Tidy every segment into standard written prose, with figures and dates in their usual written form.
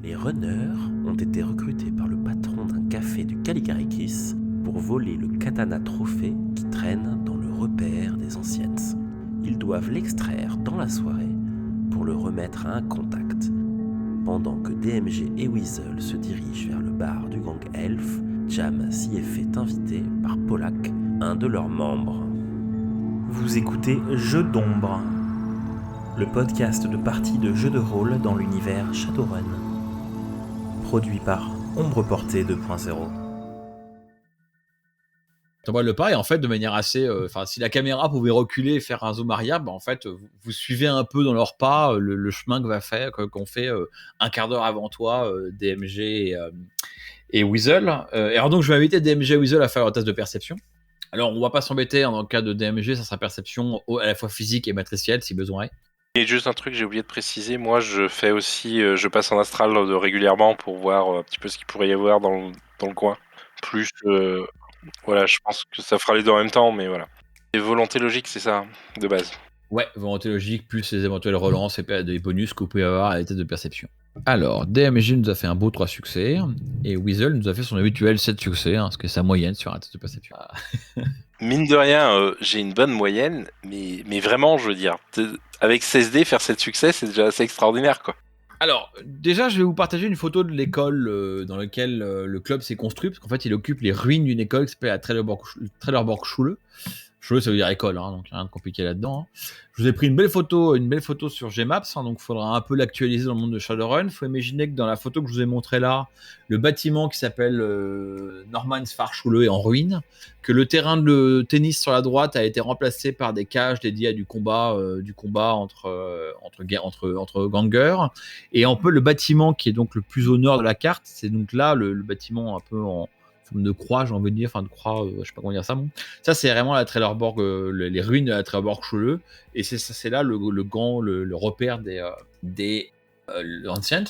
Les runners ont été recrutés par le patron d'un café du Kalikarikis pour voler le katana trophée qui traîne dans le repère des anciennes. Ils doivent l'extraire dans la soirée pour le remettre à un contact. Pendant que DMG et Weasel se dirigent vers le bar du gang Elf, Jam s'y est fait inviter par Polak, un de leurs membres. Vous écoutez Jeux d'ombre, le podcast de parties de jeux de rôle dans l'univers Shadowrun. Produit par Ombre Portée 2.0. T'envoies le pas et en fait de manière assez si la caméra pouvait reculer et faire un zoom arrière, en fait vous suivez un peu dans leur pas le chemin qu'ont fait un quart d'heure avant toi DMG et Weasel. Et alors donc je vais inviter DMG et Weasel à faire leur test de perception. Alors on va pas s'embêter, dans le cas de DMG ça sera perception à la fois physique et matricielle si besoin est. Et juste un truc, j'ai oublié de préciser, moi je fais aussi, je passe en astral régulièrement pour voir un petit peu ce qu'il pourrait y avoir dans le coin. Plus, voilà, je pense que ça fera les deux en même temps, mais voilà. Et volonté logique, c'est ça, de base. Ouais, volonté logique, plus les éventuelles relances et des bonus que vous pouvez avoir à la tête de perception. Alors, DMG nous a fait un beau 3 succès, et Weasel nous a fait son habituel 7 succès, ce qui est sa moyenne sur la tête de perception. Mine de rien, j'ai une bonne moyenne, mais vraiment, je veux dire, avec 16D, faire 7 succès, c'est déjà assez extraordinaire, quoi. Alors, déjà, je vais vous partager une photo de l'école dans laquelle le club s'est construit, parce qu'en fait, il occupe les ruines d'une école qui s'appelle la Trailerborg Schule. Schule, ça veut dire école, donc rien de compliqué là-dedans. Je vous ai pris une belle photo sur Gmaps, donc il faudra un peu l'actualiser dans le monde de Shadowrun. Il faut imaginer que dans la photo que je vous ai montrée là, le bâtiment qui s'appelle Normansfahrschule est en ruine, que le terrain de tennis sur la droite a été remplacé par des cages dédiées à du combat entre gangers, et un peu le bâtiment qui est donc le plus au nord de la carte, c'est donc là le bâtiment un peu en forme de croix, j'ai envie de dire, enfin de croix, je sais pas comment dire ça. Bon. Ça, c'est vraiment la Trailerborg, les ruines de la Trailerborg Schule, et c'est là le repère des Ancients.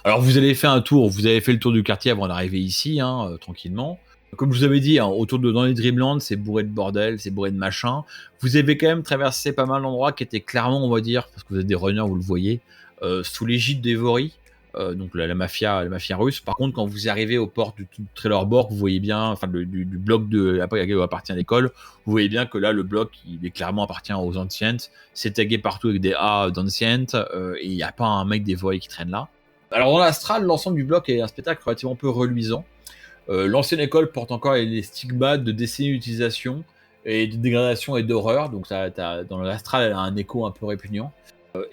Alors, vous avez fait le tour du quartier avant d'arriver ici, tranquillement. Comme je vous avais dit, dans les Dreamlands, c'est bourré de bordel, c'est bourré de machin. Vous avez quand même traversé pas mal d'endroits qui étaient clairement, on va dire, parce que vous êtes des runners, vous le voyez, sous l'égide des Vori. Donc la mafia russe. Par contre, quand vous arrivez aux portes du Trailerborg, vous voyez bien, du bloc à laquelle appartient l'école, vous voyez bien que là, le bloc, il est clairement appartient aux Ancients. C'est tagué partout avec des A d'Ancients, et il n'y a pas un mec des Voies qui traîne là. Alors dans l'astral, l'ensemble du bloc est un spectacle relativement peu reluisant. L'ancienne école porte encore les stigmates de décennies d'utilisation et de dégradation et d'horreur. Donc dans l'astral, elle a un écho un peu répugnant.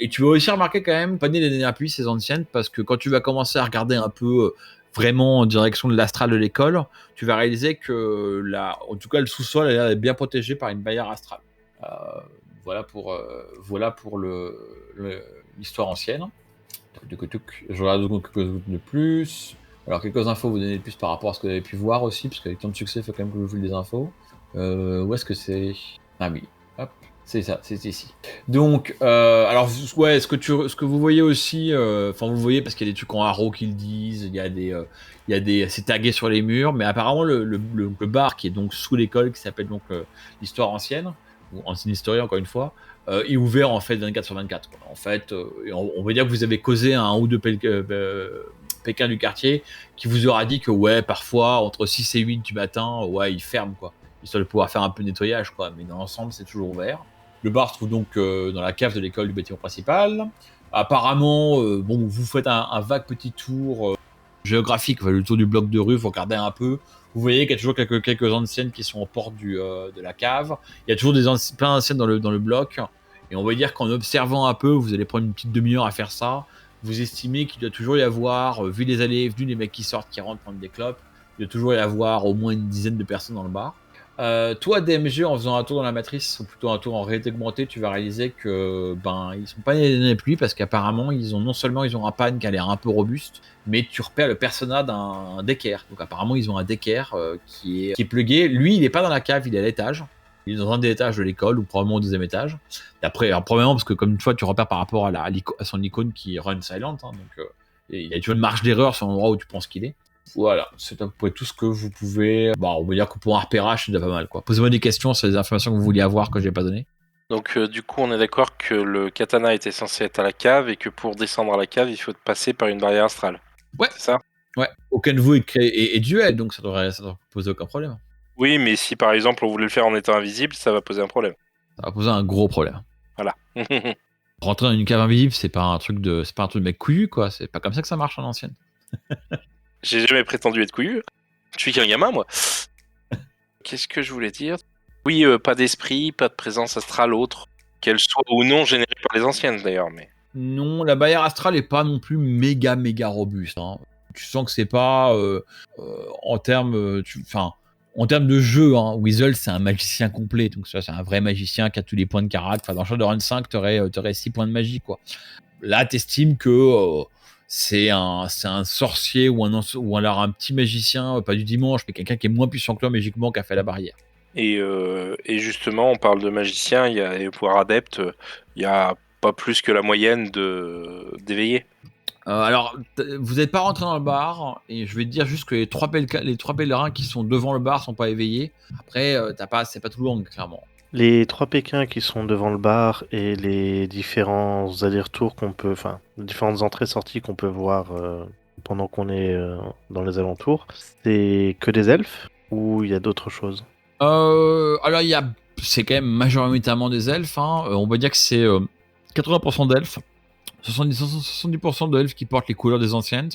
Et tu vas aussi remarquer quand même, panier des dernières pluies, ces anciennes, parce que quand tu vas commencer à regarder un peu vraiment en direction de l'astral de l'école, tu vas réaliser que en tout cas le sous-sol est bien protégé par une barrière astrale. Voilà pour l'histoire ancienne. Je regarde donc quelques autres de plus. Alors quelques infos vous donner de plus par rapport à ce que vous avez pu voir aussi, parce qu'avec tant de succès, il faut quand même que vous vouliez des infos. Où est-ce que c'est ? Ah oui, hop. C'est ça, c'est ici. Donc, alors, ouais, ce que vous voyez aussi, vous voyez parce qu'il y a des trucs en haro qui le disent, c'est tagué sur les murs, mais apparemment le bar qui est donc sous l'école, qui s'appelle donc l'histoire ancienne, ou ancienne historie encore une fois, est ouvert en fait 24 sur 24. Quoi. En fait, on va dire que vous avez causé un ou deux Pékin du quartier qui vous aura dit que ouais, parfois entre 6 et 8 du matin, ouais, il ferme quoi, histoire de pouvoir faire un peu de nettoyage quoi, mais dans l'ensemble c'est toujours ouvert. Le bar se trouve donc dans la cave de l'école du bâtiment principal. Apparemment, vous faites un vague petit tour géographique, le tour du bloc de rue, vous regardez un peu. Vous voyez qu'il y a toujours quelques anciennes qui sont aux portes de la cave. Il y a toujours plein d'anciennes dans le bloc. Et on va dire qu'en observant un peu, vous allez prendre une petite demi-heure à faire ça. Vous estimez qu'il doit toujours y avoir, vu les allées et venues des mecs qui sortent, qui rentrent prendre des clopes, il doit toujours y avoir au moins une dizaine de personnes dans le bar. Toi, DMG, en faisant un tour dans la matrice, ou plutôt un tour en réalité augmentée, tu vas réaliser que ils sont pas nés des pluies parce qu'apparemment non seulement ils ont un pan qui a l'air un peu robuste, mais tu repères le persona d'un Decker. Donc apparemment ils ont un Decker qui est plugué. Lui, il est pas dans la cave, il est à l'étage. Il est dans un des étages de l'école ou probablement au deuxième étage. Après, probablement parce que comme une fois tu repères par rapport à son icône qui run silent, donc il y a toujours une marge d'erreur sur l'endroit où tu penses qu'il est. Voilà, c'est à peu près tout ce que vous pouvez. On va dire que pour un repérage, c'est déjà pas mal, quoi. Posez-moi des questions sur les informations que vous vouliez avoir que j'ai pas données. Donc, du coup, on est d'accord que le katana était censé être à la cave et que pour descendre à la cave, il faut passer par une barrière astrale. Ouais. C'est ça? Ouais. Aucun de vous est duel, donc ça devrait poser aucun problème. Oui, mais si par exemple on voulait le faire en étant invisible, ça va poser un problème. Ça va poser un gros problème. Voilà. Rentrer dans une cave invisible, c'est pas un truc de mec couillu, quoi. C'est pas comme ça que ça marche en ancienne. J'ai jamais prétendu être couillu. Je suis qu'un gamin, moi. Qu'est-ce que je voulais dire? Oui, pas d'esprit, pas de présence astrale autre, qu'elle soit ou non générée par les anciennes d'ailleurs, mais... Non, la barrière astrale est pas non plus méga robuste. Hein. Tu sens que c'est pas en termes de jeu. Hein, Weasel, c'est un magicien complet, donc ça, c'est un vrai magicien qui a tous les points de caractère. Enfin, dans Shadowrun 5, t'aurais 6 points de magie, quoi. Là, t'estimes que c'est un sorcier ou alors un petit magicien, pas du dimanche, mais quelqu'un qui est moins puissant que toi magiquement, qui a fait la barrière. Et justement, on parle de magicien, il y a les pouvoirs adeptes, il y a pas plus que la moyenne d'éveillés. Alors, vous n'êtes pas rentré dans le bar, et je vais te dire juste que les trois pèlerins qui sont devant le bar sont pas éveillés. Après, c'est pas tout le monde, clairement. Les 3 Pékins qui sont devant le bar et les différents allers-retours les différentes entrées-sorties qu'on peut voir pendant qu'on est dans les alentours, c'est que des elfes ou il y a d'autres choses? Alors, c'est quand même majoritairement des elfes. Hein. On va dire que c'est 80% d'elfes. 70% d'elfes qui portent les couleurs des anciennes.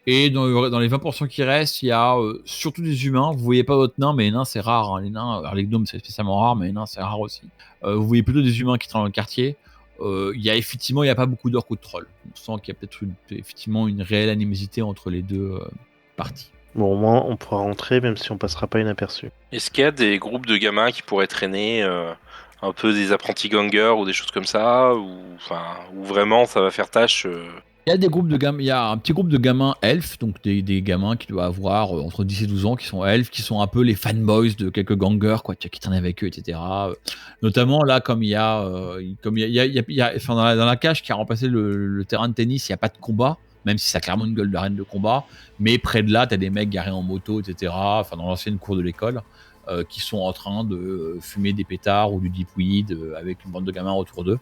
Et dans les 20% qui restent, il y a surtout des humains. Vous voyez pas d'autres nains, mais les nains, c'est rare. Hein. Les nains, alors les gnomes, c'est spécialement rare, mais les nains, c'est rare aussi. Vous voyez plutôt des humains qui traînent dans le quartier. Il y a pas beaucoup d'orques ou de trolls. On sent qu'il y a peut-être effectivement une réelle animosité entre les deux parties. Bon, au moins, on pourra rentrer même si on passera pas inaperçu. Est-ce qu'il y a des groupes de gamins qui pourraient traîner un peu des apprentis gangers ou des choses comme ça, ou vraiment ça va faire tâche Il y a des groupes de gamins, il y a un petit groupe de gamins elfes, donc des gamins qui doivent avoir entre 10 et 12 ans, qui sont elfes, qui sont un peu les fanboys de quelques gangers, quoi, qui traînent avec eux, etc. Notamment là, comme il y a dans la cage qui a remplacé le terrain de tennis, il n'y a pas de combat, même si ça a clairement une gueule d'arène de combat, mais près de là, tu as des mecs garés en moto, etc., enfin dans l'ancienne cour de l'école, qui sont en train de fumer des pétards ou du deep weed avec une bande de gamins autour d'eux.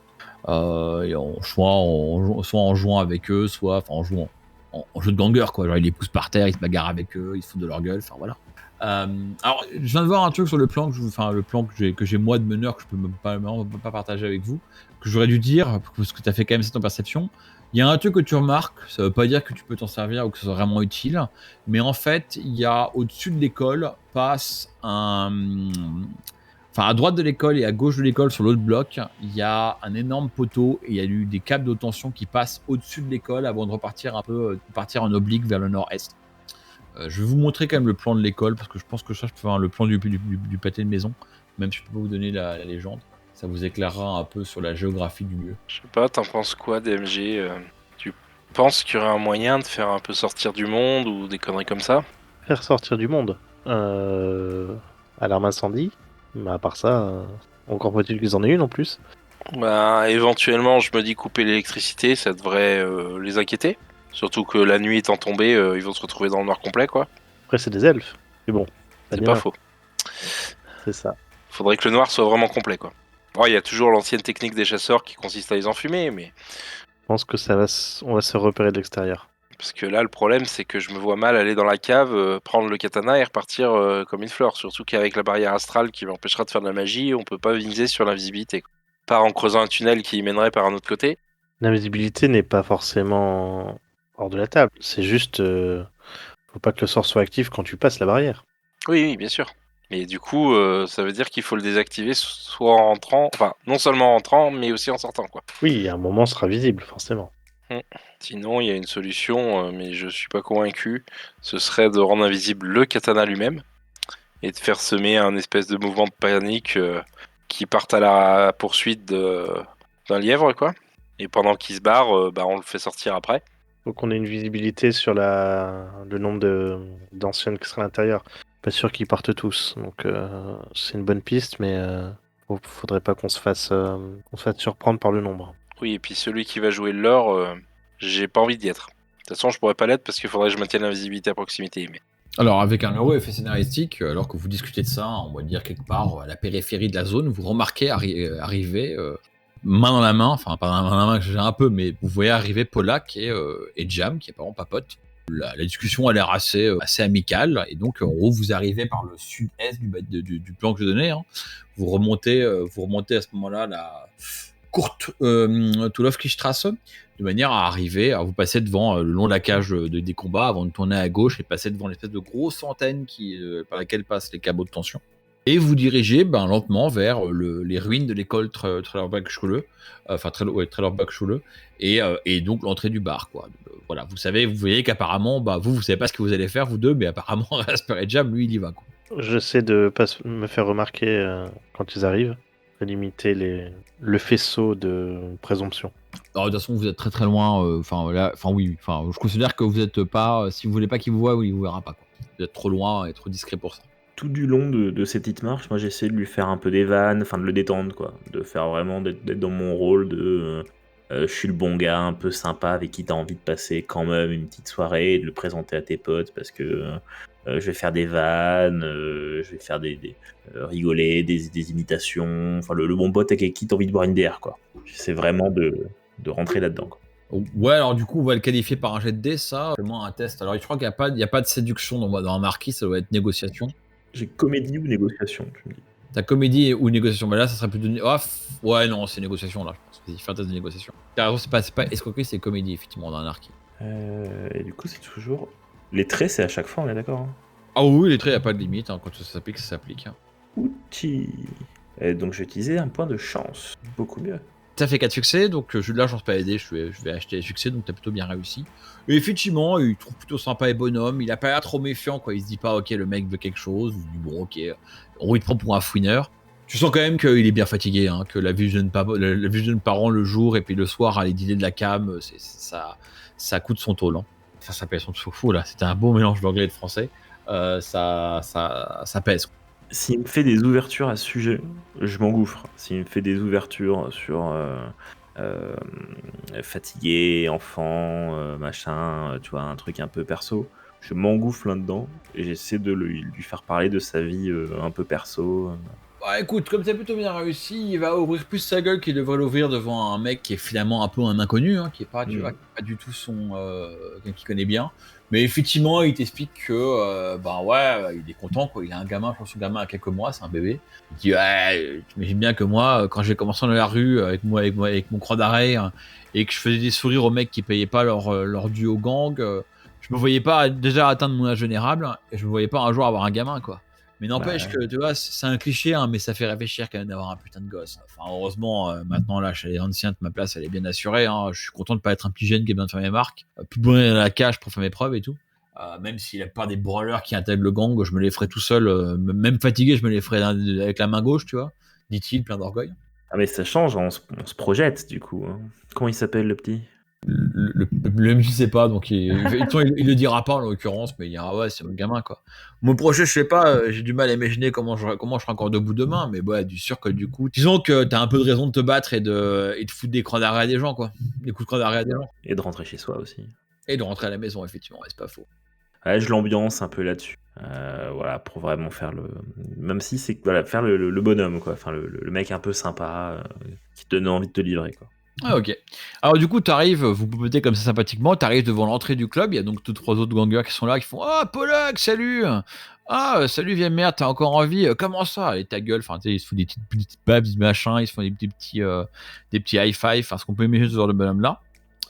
Soit en jouant avec eux, soit en jouant en jeu de ganger, quoi. Genre ils les poussent par terre, ils se bagarrent avec eux, ils se foutent de leur gueule, enfin voilà. Alors je viens de voir un truc sur le plan que j'ai moi de meneur, que je peux même pas partager avec vous, que j'aurais dû dire, parce que tu as fait quand même cette perception. Il y a un truc que tu remarques, ça veut pas dire que tu peux t'en servir ou que ce soit vraiment utile, mais en fait, il y a au-dessus de l'école passe à droite de l'école et à gauche de l'école, sur l'autre bloc, il y a un énorme poteau et il y a eu des câbles de tension qui passent au-dessus de l'école avant de partir en oblique vers le nord-est. Je vais vous montrer quand même le plan de l'école, parce que je pense que ça, je peux faire le plan du pâté de maison, même si je peux pas vous donner la légende. Ça vous éclairera un peu sur la géographie du lieu. Je sais pas, t'en penses quoi, DMG? Tu penses qu'il y aurait un moyen de faire un peu sortir du monde ou des conneries comme ça? Faire sortir du monde alarme incendie, mais à part ça, encore faut-il qu'ils en aient une en plus. Bah, éventuellement, je me dis couper l'électricité, ça devrait les inquiéter. Surtout que la nuit étant tombée, ils vont se retrouver dans le noir complet, quoi. Après, c'est des elfes, mais bon. C'est pas faux. C'est ça. Faudrait que le noir soit vraiment complet, quoi. Bon, il y a toujours l'ancienne technique des chasseurs qui consiste à les enfumer, mais... Je pense que on va se repérer de l'extérieur. Parce que là, le problème, c'est que je me vois mal aller dans la cave, prendre le katana et repartir comme une fleur. Surtout qu'avec la barrière astrale qui m'empêchera de faire de la magie, on peut pas viser sur l'invisibilité. Pas en creusant un tunnel qui mènerait par un autre côté. L'invisibilité n'est pas forcément hors de la table. C'est juste... faut pas que le sort soit actif quand tu passes la barrière. Oui, bien sûr. Mais du coup, ça veut dire qu'il faut le désactiver soit en rentrant, enfin, non seulement en rentrant, mais aussi en sortant, quoi. Oui, à un moment, sera visible, forcément. Sinon, il y a une solution, mais je suis pas convaincu. Ce serait de rendre invisible le katana lui-même et de faire semer un espèce de mouvement de panique qui parte à la poursuite d'un lièvre, quoi. Et pendant qu'il se barre, on le fait sortir après. Donc on a une visibilité sur le nombre d'anciennes qui seraient à l'intérieur. Pas sûr qu'ils partent tous, donc c'est une bonne piste, mais faudrait pas qu'on se fasse surprendre par le nombre. Oui, et puis celui qui va jouer le leur, j'ai pas envie d'y être. De toute façon, je pourrais pas l'être parce qu'il faudrait que je maintienne l'invisibilité à proximité. Mais... Alors, avec un heureux effet scénaristique, alors que vous discutez de ça, on va dire quelque part à la périphérie de la zone, vous remarquez arriver, main dans la main, enfin pas main dans la main que j'ai un peu, mais vous voyez arriver Polak et Jam, qui est pas papote. La discussion a l'air assez amicale, et donc en gros vous arrivez par le sud-est du plan que je donnais, hein. Vous remontez à ce moment-là la courte Tulowki-Straße, de manière à arriver, à vous passer devant le long de la cage des combats avant de tourner à gauche et passer devant l'espèce de grosse antenne par laquelle passent les câbles de tension. Et vous dirigez lentement vers les ruines de l'école Trailerbach-Schule, Trailerbach-Schule, et donc l'entrée du bar, quoi. Voilà, vous voyez qu'apparemment, vous savez pas ce que vous allez faire, vous deux, mais apparemment, Raspberry Jam, lui, il y va, quoi. J'essaie de pas me faire remarquer quand ils arrivent, de limiter le faisceau de présomption. Alors, de toute façon, vous êtes très très loin. Oui. Je considère que vous êtes pas. Si vous voulez pas qu'il vous voie, il vous verra pas, quoi. Vous êtes trop loin et trop discret pour ça. Tout du long de ces petites marches, moi j'essaie de lui faire un peu des vannes, de le détendre, quoi. De faire vraiment d'être dans mon rôle de je suis le bon gars, un peu sympa, avec qui t'as envie de passer quand même une petite soirée, et de le présenter à tes potes, parce que je vais faire des vannes, je vais faire rigoler, des imitations, le bon pote avec qui t'as envie de boire une bière, quoi. J'essaie vraiment de rentrer là-dedans, quoi. Ouais, alors du coup, on va le qualifier par un jet de dés, ça. Fais-moi un test. Alors, je crois qu'il n'y a pas de séduction dans un marquis, ça doit être négociation. J'ai comédie ou négociation, tu me dis. T'as comédie ou négociation, là, ça serait plutôt. Ouais, non, c'est négociation, là, je pense. Vas-y, fais un test de négociation. T'as raison, c'est pas escroquerie, c'est comédie, effectivement, dans un archi. Et du coup, c'est toujours. Les traits, c'est à chaque fois, on est d'accord, hein. Ah oui, les traits, il n'y a pas de limite, hein. Quand ça s'applique, ça s'applique, hein. Outil. Et donc, je vais utiliser un point de chance. Beaucoup mieux. T'as fait 4 succès, donc je ne change pas aider, je vais acheter les succès, donc t'as plutôt bien réussi. Et effectivement, il trouve plutôt sympa et bonhomme, il a pas l'air trop méfiant, quoi. Il se dit pas, ok, le mec veut quelque chose, il dit bon, ok, en gros, il te prend pour un fouineur. Tu sens quand même qu'il est bien fatigué, hein, que la vie de jeune parent le jour et puis le soir, aller dîner de la cam, ça coûte son tôle, hein. Ça pèse son fou, là, c'était un beau mélange d'anglais et de français. Ça pèse. S'il me fait des ouvertures à ce sujet, je m'engouffre. S'il me fait des ouvertures sur fatigué, enfant, machin, tu vois, un truc un peu perso, je m'engouffre là-dedans et j'essaie de lui faire parler de sa vie un peu perso. Bah écoute, comme c'est plutôt bien réussi, il va ouvrir plus sa gueule qu'il devrait l'ouvrir devant un mec qui est finalement un peu un inconnu, hein, qui est pas, tu vois, pas du tout quelqu'un qu'il connaît bien. Mais effectivement, il t'explique que, il est content, quoi. Il a un gamin, je pense que son gamin a quelques mois, c'est un bébé. Il dit, ouais, tu imagines bien que moi, quand j'ai commencé dans la rue avec mon croix d'arrêt, et que je faisais des sourires aux mecs qui payaient pas leur dû au gang, je me voyais pas déjà atteindre mon âge vénérable, et je me voyais pas un jour avoir un gamin, quoi. Mais n'empêche que, tu vois, c'est un cliché, hein, mais ça fait réfléchir quand même d'avoir un putain de gosse. Enfin, heureusement, maintenant, là, chez les anciens, ma place, elle est bien assurée, hein. Je suis content de pas être un petit jeune qui a besoin de faire mes marques. Plus besoin de la cage pour faire mes preuves et tout. Même si la plupart des brawlers qui intègrent le gang, je me les ferai tout seul, même fatigué, je me les ferai avec la main gauche, tu vois, dit-il, plein d'orgueil. Ah, mais ça change, on se projette, du coup, hein. Comment il s'appelle, le petit ? Le MJ sait pas, donc il le dira pas en l'occurrence, mais il dira ouais, c'est mon gamin, quoi. Mon projet, je sais pas, j'ai du mal à imaginer comment je serai encore debout demain, mais ouais, du sûr que du coup, disons que t'as un peu de raison de te battre et de foutre des crans d'arrêt à des gens, quoi. Des coups de crans d'arrêt à des gens. Et de rentrer chez soi aussi. Et de rentrer à la maison, effectivement, ouais, c'est pas faux. Ouais, je l'ambiance un peu là-dessus. Voilà, pour vraiment faire même si c'est faire le bonhomme, quoi. Enfin, le mec un peu sympa qui te donne envie de te livrer, quoi. Ah, ok. Alors du coup, t'arrives, vous pouvez comme ça sympathiquement, t'arrives devant l'entrée du club, il y a donc 2-3 autres gangers qui sont là, qui font « Ah, Polak, salut !»« Ah, salut vieille merde, t'as encore envie ? Comment ça ?» Allez, ta gueule, enfin, tu sais, ils se font des petites babs, des machins, ils se font des petits high-five, enfin, ce qu'on peut imaginer ce genre de bonhomme-là.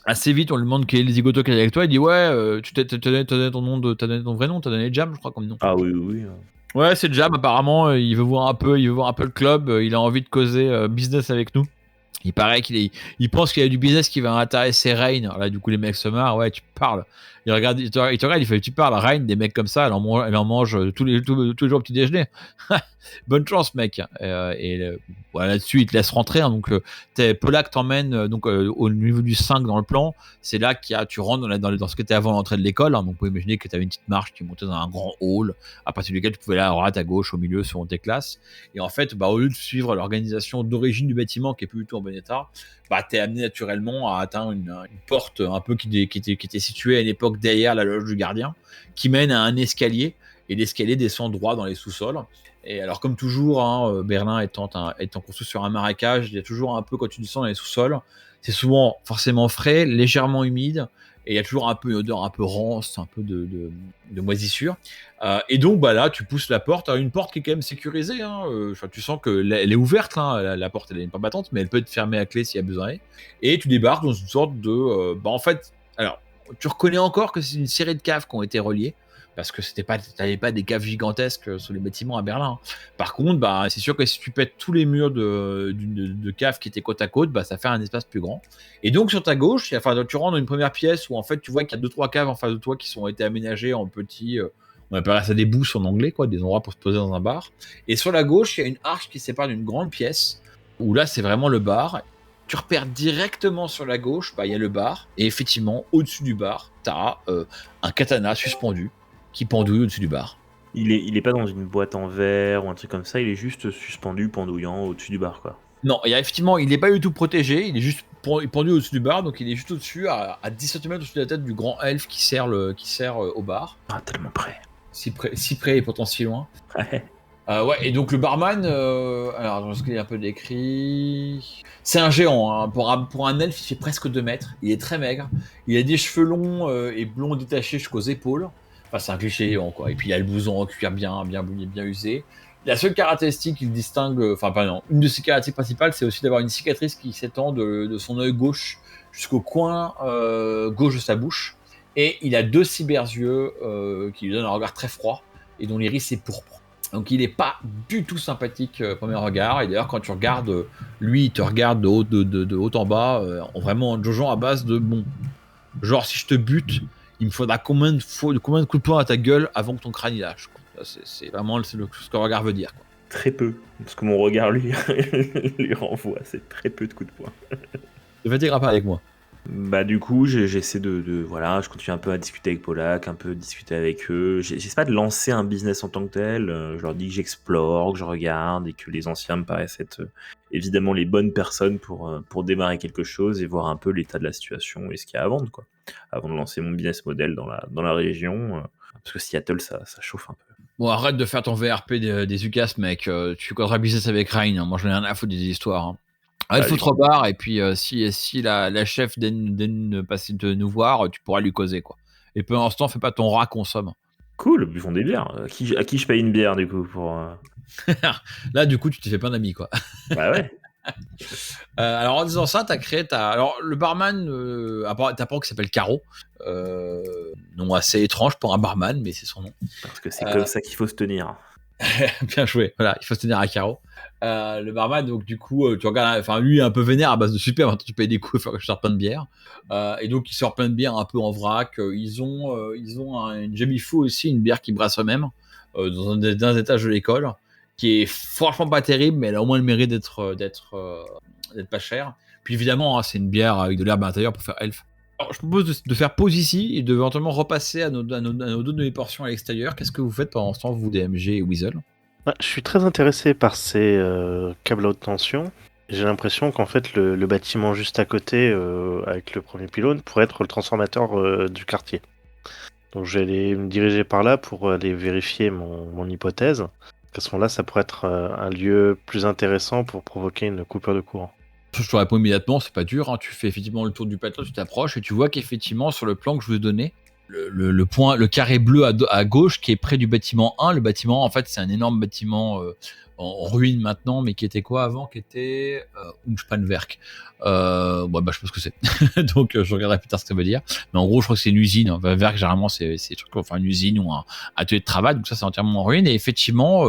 Assez vite, on lui demande quel est les zigotos qu'il y a avec toi, il dit « Ouais, t'as donné ton vrai nom, t'as donné Jam, je crois, comme nom. » Ah oui. Ouais, c'est Jam, apparemment, il veut voir un peu le club, il a envie de causer business avec nous. Il paraît il pense qu'il y a du business qui va intéresser Rain. Alors là, du coup, les mecs se marrent. Ouais, tu parles. Il te regarde, il fait, tu parles. Rain, des mecs comme ça, elle en mange tous les jours au petit déjeuner. Bonne chance, mec. Voilà, là-dessus, il te laisse rentrer. Hein, donc, Polak t'emmène au niveau du 5 dans le plan. C'est là tu rentres dans ce que tu avant l'entrée de l'école. Hein, donc, vous pouvez imaginer que tu avais une petite marche qui montait dans un grand hall, à partir duquel tu pouvais aller à droite, à gauche, au milieu, selon tes classes. Et en fait, au lieu de suivre l'organisation d'origine du bâtiment qui est plus du tout en bon état, t'es amené naturellement à atteindre une porte un peu qui était située à une époque derrière la loge du gardien, qui mène à un escalier, et l'escalier descend droit dans les sous-sols. Et alors, comme toujours, hein, Berlin étant construit sur un marécage, il y a toujours un peu, quand tu descends dans les sous-sols, c'est souvent forcément frais, légèrement humide, et il y a toujours un peu une odeur un peu rance, un peu de moisissure. Et donc là, tu pousses la porte, une porte qui est quand même sécurisée. Hein, tu sens qu'elle est ouverte, hein, la porte elle est pas battante, mais elle peut être fermée à clé s'il y a besoin. Et tu débarques dans une sorte de... en fait, alors, tu reconnais encore que c'est une série de caves qui ont été reliées, parce que t'avais pas des caves gigantesques sur les bâtiments à Berlin. Par contre, c'est sûr que si tu pètes tous les murs de caves qui étaient côte à côte, ça fait un espace plus grand. Et donc sur ta gauche, tu rentres dans une première pièce où en fait tu vois qu'il y a 2-3 caves en face de toi qui ont été aménagées en petits, on appelle ça des booths en anglais, quoi, des endroits pour se poser dans un bar. Et sur la gauche, il y a une arche qui sépare d'une grande pièce où là c'est vraiment le bar. Tu repères directement sur la gauche, il y a le bar, et effectivement, au-dessus du bar, tu as un katana suspendu qui pendouille au-dessus du bar. Il est pas dans une boîte en verre ou un truc comme ça, il est juste suspendu, pendouillant au-dessus du bar, quoi. Non, effectivement, il n'est pas du tout protégé, il est juste pendu au-dessus du bar, donc il est juste au-dessus, à 10 cm au-dessus de la tête du grand elfe qui sert au bar. Ah, tellement près. Si près et pourtant si loin. Ouais. Et donc le barman, alors je vais un peu décrit. C'est un géant, hein. Pour un elfe, il fait presque 2 mètres. Il est très maigre. Il a des cheveux longs et blonds détachés jusqu'aux épaules. Enfin, c'est un cliché géant, quoi. Et puis il a le blouson en cuir bien usé. La seule caractéristique qu'il distingue, une de ses caractéristiques principales, c'est aussi d'avoir une cicatrice qui s'étend de son œil gauche jusqu'au coin gauche de sa bouche. Et il a 2 cyberyeux qui lui donnent un regard très froid et dont l'iris est pourpre. Donc il n'est pas du tout sympathique au premier regard. Et d'ailleurs, quand tu regardes, lui, il te regarde de haut en bas, vraiment en jaugeant à base de bon. Genre, si je te bute, il me faudra combien de coups de poing à ta gueule avant que ton crâne y lâche, quoi. C'est vraiment ce que le regard veut dire, quoi. Très peu. Parce que mon regard lui renvoie, c'est très peu de coups de poing. Ne fatigue pas avec moi. Du coup, j'essaie voilà, je continue un peu à discuter avec Polak, un peu discuter avec eux. J'essaie pas de lancer un business en tant que tel. Je leur dis que j'explore, que je regarde et que les anciens me paraissent être évidemment les bonnes personnes pour démarrer quelque chose et voir un peu l'état de la situation et ce qu'il y a à vendre, quoi. Avant de lancer mon business model dans la région. Parce que Seattle, ça chauffe un peu. Bon, arrête de faire ton VRP des UCAS, mec. Tu causeras business avec Ryan. Hein. Moi, j'en ai rien à foutre des histoires. Hein. Il faut 3 bars, et puis si la chef daigne passer de nous voir, tu pourras lui causer, quoi. Et peu l'instant, fais pas ton rat, consomme. Cool, buvons des bières. À qui je paye une bière, du coup, pour... Là, du coup, tu t'es fait plein d'amis, quoi. Bah ouais. Alors, en disant ça, alors, le barman, t'as pas qui s'appelle Caro. Nom assez étrange pour un barman, mais c'est son nom. Parce que c'est comme ça qu'il faut se tenir. Bien joué, voilà, il faut se tenir à Caro. Le barman, donc du coup, tu regardes, lui un peu vénère à base de super, maintenant tu payes des coups, il faut que je sorte plein de bière. Et donc il sort plein de bière un peu en vrac. Ils ont une Jamie Fou aussi, une bière qui brasse eux-mêmes, dans un des étages de l'école, qui est franchement pas terrible, mais elle a au moins le mérite d'être pas chère. Puis évidemment, hein, c'est une bière avec de l'herbe à l'intérieur pour faire elfe. Alors, je propose de faire pause ici et de éventuellement repasser à nos deux demi-portions à l'extérieur. Qu'est-ce que vous faites pendant ce temps, vous, DMG et Weasel? Je suis très intéressé par ces câbles à haute tension. J'ai l'impression qu'en fait, le bâtiment juste à côté, avec le premier pylône, pourrait être le transformateur du quartier. Donc je vais aller me diriger par là pour aller vérifier mon hypothèse. À ce moment-là, ça pourrait être un lieu plus intéressant pour provoquer une coupure de courant. Je te réponds immédiatement, c'est pas dur, hein. Tu fais effectivement le tour du plateau, tu t'approches et tu vois qu'effectivement sur le plan que je vous ai donné, le carré bleu à gauche qui est près du bâtiment 1, le bâtiment en fait c'est un énorme bâtiment en ruine maintenant, mais qui était quoi avant, qui était Umspannwerk. Je sais pas ce que c'est. Donc je regarderai plus tard ce que ça veut dire. Mais en gros je crois que c'est une usine. Enfin, Werk généralement c'est une usine ou un atelier de travail, donc ça c'est entièrement en ruine. Et effectivement,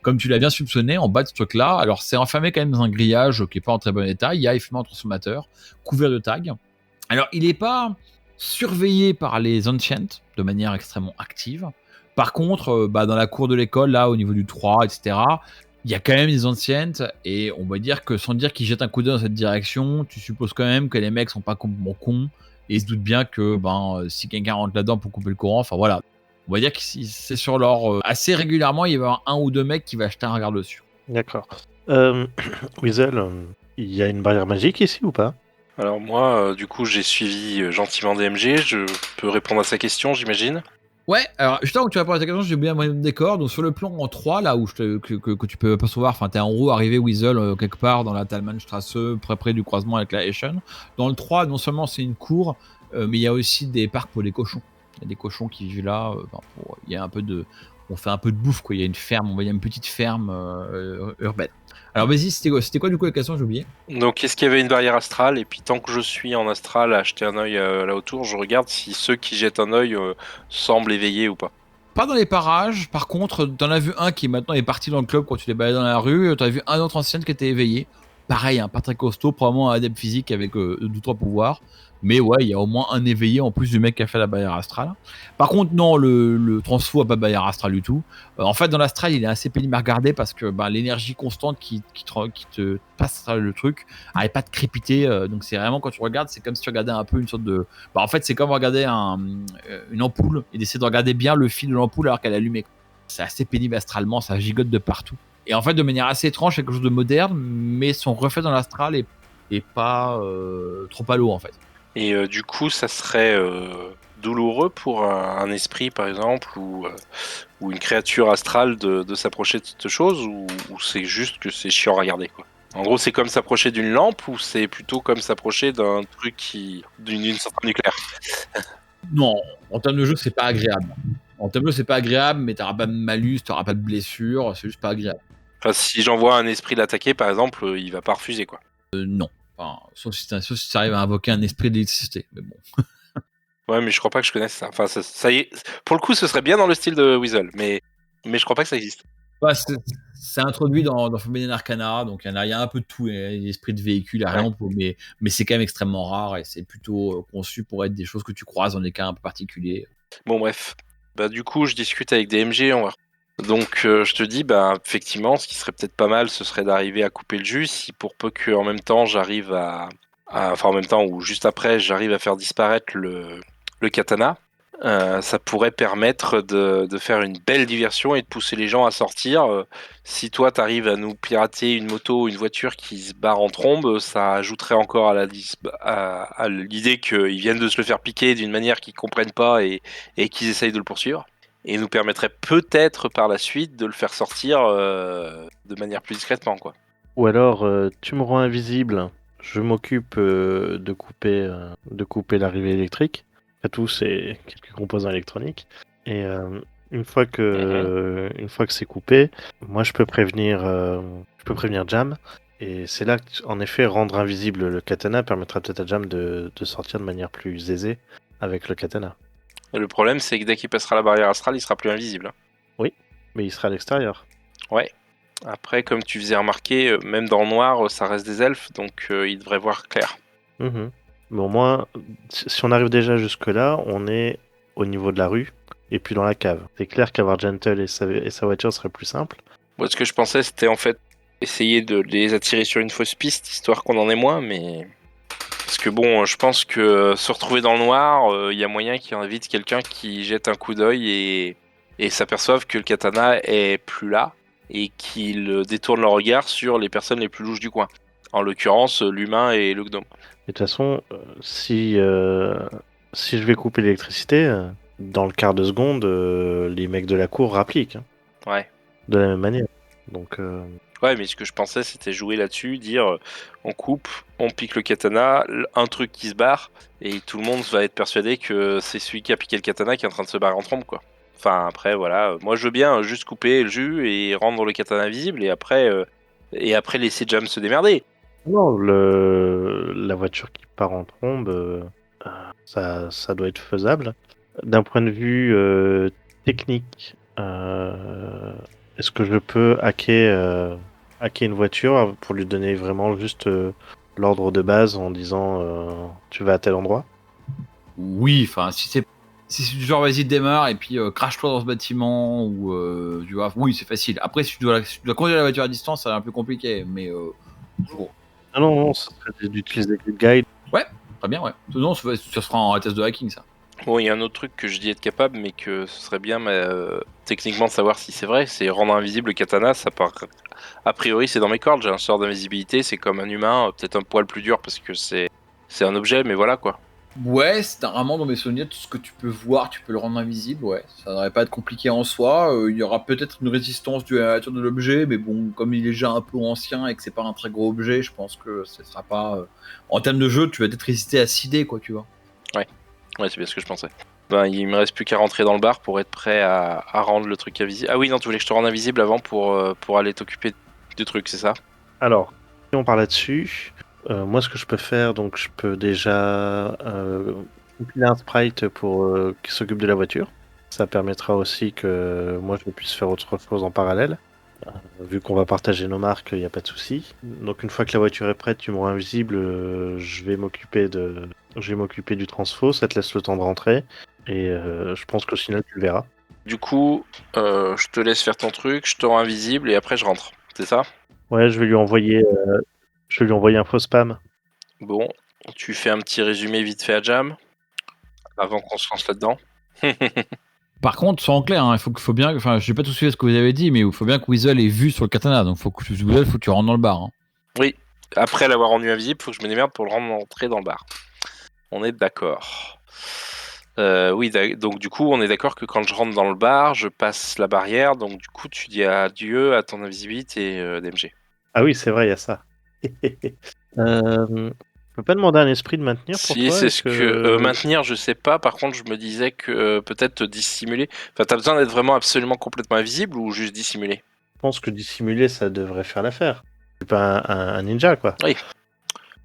comme tu l'as bien soupçonné, en bas de ce truc là, alors c'est enfermé quand même dans un grillage qui est pas en très bon état. Il y a effectivement un transformateur couvert de tags. Alors il est pas surveillé par les Ancients de manière extrêmement active. Par contre, dans la cour de l'école, là, au niveau du 3, etc., il y a quand même des Ancients, et on va dire que, sans dire qu'ils jettent un coup d'œil dans cette direction, tu supposes quand même que les mecs sont pas complètement cons, et ils se doutent bien que si quelqu'un rentre là-dedans pour couper le courant, enfin voilà. On va dire que c'est sur leur... assez régulièrement, il va y avoir 1 ou 2 mecs qui va jeter un regard dessus. D'accord. Weasel, il y a une barrière magique ici ou pas ? Alors moi, du coup, j'ai suivi gentiment DMG. Je peux répondre à sa question, j'imagine. Ouais, alors justement que tu réponds à ta question, j'ai bien mon décor. Donc sur le plan en 3, là où que tu peux apercevoir, enfin t'es en haut arrivé Weasel quelque part dans la Talmanstrasse, près du croisement avec la Eschen. Dans le 3, non seulement c'est une cour, mais il y a aussi des parcs pour les cochons. Il y a des cochons qui vivent là. Il y a on fait un peu de bouffe, quoi. Il y a une ferme, on va dire une petite ferme urbaine. Alors vas-y, c'était quoi du coup la question, j'ai oublié. Donc, est-ce qu'il y avait une barrière astrale? Et puis, tant que je suis en astral à jeter un œil là autour, je regarde si ceux qui jettent un œil semblent éveillés ou pas. Pas dans les parages, par contre, t'en as vu un qui maintenant est parti dans le club quand tu l'es baladé dans la rue, t'en as vu un autre ancien qui était éveillé. Pareil, pas très costaud, probablement un adepte physique avec 2-3 pouvoirs. Mais ouais, il y a au moins un éveillé en plus du mec qui a fait la barrière astrale. Par contre, non, le transfo a pas de barrière astrale du tout. En fait, dans l'astral, il est assez pénible à regarder parce que l'énergie constante qui te passe le truc arrête pas de crépiter. Donc c'est vraiment, quand tu regardes, c'est comme si tu regardais un peu une sorte de... en fait, c'est comme regarder une ampoule et d'essayer de regarder bien le fil de l'ampoule alors qu'elle est allumée. C'est assez pénible astralement, ça gigote de partout. Et en fait, de manière assez étrange, c'est quelque chose de moderne, mais son reflet dans l'astral est pas trop à l'eau en fait. Et du coup, ça serait douloureux pour un esprit, par exemple, ou une créature astrale de s'approcher de cette chose, ou c'est juste que c'est chiant à regarder, quoi. En gros, c'est comme s'approcher d'une lampe, ou c'est plutôt comme s'approcher d'un truc d'une centrale nucléaire? Non, en termes de jeu, c'est pas agréable. En termes de jeu, c'est pas agréable, mais t'auras pas de malus, t'auras pas de blessure, c'est juste pas agréable. Enfin, si j'envoie un esprit l'attaquer, par exemple, il va pas refuser, quoi. Non. Enfin, sauf si tu arrives à invoquer un esprit d'électricité. Mais bon. Ouais, mais je crois pas que je connaisse ça. Enfin, ça y est. Pour le coup, ce serait bien dans le style de Weasel, mais je crois pas que ça existe. Ouais, c'est introduit dans Forbidden Arcana, donc il y a un peu de tout, l'esprit de véhicule, rien, mais c'est quand même extrêmement rare et c'est plutôt conçu pour être des choses que tu croises dans des cas un peu particuliers. Bon, bref. Bah, du coup, je discute avec des MG, on va. Donc, je te dis, bah, effectivement, ce qui serait peut-être pas mal, ce serait d'arriver à couper le jus, si pour peu que en même temps, j'arrive enfin, en même temps, ou juste après, j'arrive à faire disparaître le katana. Ça pourrait permettre de faire une belle diversion et de pousser les gens à sortir. Si toi, tu arrives à nous pirater une moto ou une voiture qui se barre en trombe, ça ajouterait encore à l'idée qu'ils viennent de se le faire piquer d'une manière qu'ils comprennent pas et qu'ils essayent de le poursuivre. Et nous permettrait peut-être par la suite de le faire sortir de manière plus discrètement, quoi. Ou alors, tu me rends invisible, je m'occupe de couper l'arrivée électrique. Après tout, c'est quelques composants électroniques. Et une fois que c'est coupé, moi je peux prévenir Jam. Et c'est là que, en effet, rendre invisible le katana permettra peut-être à Jam de sortir de manière plus aisée avec le katana. Et le problème, c'est que dès qu'il passera la barrière astrale, il sera plus invisible. Oui, mais il sera à l'extérieur. Ouais. Après, comme tu faisais remarquer, même dans le noir, ça reste des elfes, donc ils devraient voir clair. Mais au moins, si on arrive déjà jusque-là, on est au niveau de la rue et puis dans la cave. C'est clair qu'avoir Gentle et sa voiture serait plus simple. Moi, ce que je pensais, c'était en fait essayer de les attirer sur une fausse piste, histoire qu'on en ait moins, mais... Parce que bon, je pense que se retrouver dans le noir, il y a moyen qu'il invite quelqu'un qui jette un coup d'œil et s'aperçoive que le katana est plus là, et qu'il détourne le regard sur les personnes les plus louches du coin. En l'occurrence, l'humain et le gnome. Et de toute façon, si je vais couper l'électricité, dans le quart de seconde, les mecs de la cour rappliquent. Hein, Ouais. de la même manière. Donc, Ouais, mais ce que je pensais, c'était jouer là-dessus, dire on coupe, on pique le katana, un truc qui se barre, et tout le monde va être persuadé que c'est celui qui a piqué le katana qui est en train de se barrer en trombe, quoi. Enfin, après, voilà. Moi, je veux bien juste couper le jus et rendre le katana visible, et après laisser Jam se démerder. non, la voiture qui part en trombe, ça doit être faisable. D'un point de vue technique, est-ce que je peux hacker une voiture pour lui donner vraiment juste l'ordre de base en disant tu vas à tel endroit? Oui, enfin, si c'est du genre vas-y démarre et puis crache-toi dans ce bâtiment ou tu vois, oui c'est facile. Après si tu dois conduire la voiture à distance, ça va un peu compliqué, mais bon. Ah non, ça serait d'utiliser le guide. Très bien, ouais. Sinon, ça se fera en test de hacking, ça. Bon, il y a un autre truc que je dis être capable, mais que ce serait bien techniquement de savoir si c'est vrai, c'est rendre invisible le katana, ça part... A priori, c'est dans mes cordes, j'ai un sort d'invisibilité, c'est comme un humain, peut-être un poil plus dur parce que c'est un objet, mais voilà, quoi. Ouais, c'est vraiment dans mes souvenirs, tout ce que tu peux voir, tu peux le rendre invisible, ouais. Ça n'aurait pas être compliqué en soi. Il y aura peut-être une résistance due à la nature de l'objet, mais bon, comme il est déjà un peu ancien et que c'est pas un très gros objet, je pense que ce sera pas... En termes de jeu, tu vas peut-être résister à 6D, quoi, tu vois. Ouais, c'est bien ce que je pensais. Ben, il me reste plus qu'à rentrer dans le bar pour être prêt à rendre le truc invisible. Ah oui, non, tu voulais que je te rende invisible avant pour aller t'occuper du truc, c'est ça? Alors, si on parle là-dessus, moi ce que je peux faire, donc je peux déjà compiler un sprite pour qui s'occupe de la voiture. Ça permettra aussi que moi je puisse faire autre chose en parallèle. Vu qu'on va partager nos marques, il n'y a pas de souci. Donc une fois que la voiture est prête, tu me rends invisible, je vais m'occuper du transfo, ça te laisse le temps de rentrer. Et je pense qu'au final tu le verras. Du coup, je te laisse faire ton truc, je te rends invisible et après je rentre. C'est ça? Ouais, je vais lui envoyer un faux spam. Bon, tu fais un petit résumé vite fait à Jam avant qu'on se lance là-dedans. Par contre, soyons clairs, hein, il faut bien. Enfin, je n'ai pas tout suivi ce que vous avez dit, mais il faut bien que Weasel ait vu sur le katana. Donc, faut que tu rentres dans le bar. Hein. Oui, après l'avoir rendu invisible, faut que je me démerde pour le rendre entrer dans le bar. On est d'accord. Oui, donc du coup, on est d'accord que quand je rentre dans le bar, je passe la barrière. Donc du coup, tu dis adieu à ton invisibilité, DMG. Ah oui, c'est vrai, il y a ça. Je peux pas demander à un esprit de maintenir pour Si, toi? c'est Est-ce ce que que maintenir, je sais pas. Par contre, je me disais que peut-être te dissimuler. Enfin, t'as besoin d'être vraiment absolument complètement invisible ou juste dissimuler? je pense que dissimuler, ça devrait faire l'affaire. Je suis pas un ninja, quoi.